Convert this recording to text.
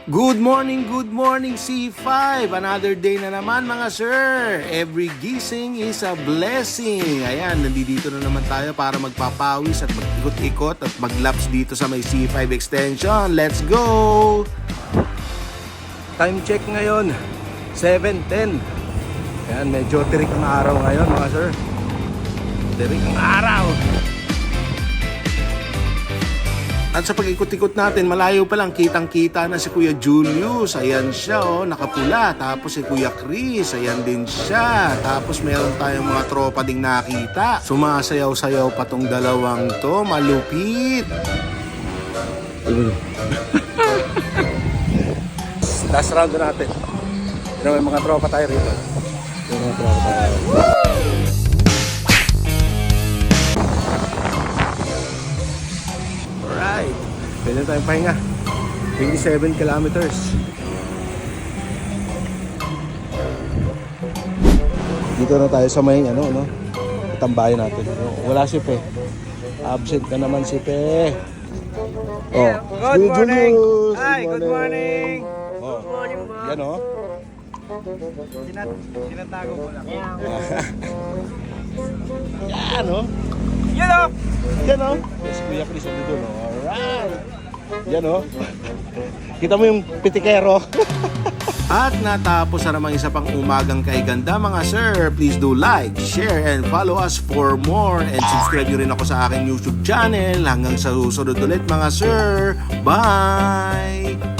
Good morning C5! Another day na naman mga sir! Every gising is a blessing! Ayan, nandito na naman tayo para magpapawis at mag-ikot-ikot at mag-laps dito sa may C5 extension. Let's go! Time check ngayon, 7:10. Ayan, medyo tirik ang araw ngayon mga sir. Tirik ang araw! At sa pag-ikot-ikot natin, malayo pa lang kitang-kita na si Kuya Julius. Ayan siya, oh, nakapula. Tapos si Kuya Chris, ayan din siya. Tapos meron tayong mga tropa ding nakita. Sumasayaw-sayaw pa tong dalawang to. Malupit. Last round na natin. May mga tropa tayo rito. May mga tropa tayo. Pwede na tayong pahinga. 27 kilometers. Dito na tayo sa may tambayan natin. Wala si Pe. Absent ka naman si Pe. Oh, Good morning. Julius. Hi, good morning. Oh. Good morning, bro. Yan oh. Tinatago ko lang. Yan oh. Yun o! Yan oh. Yes, Kuya Chris dito no. Alright. Yan oh. Kita mo yung pitikero. At natapos na namang isa pang umagang kaiganda mga sir. Please do like, share, and follow us for more. And subscribe nyo rin ako sa aking YouTube channel. Hanggang sa susunod ulit mga sir. Bye!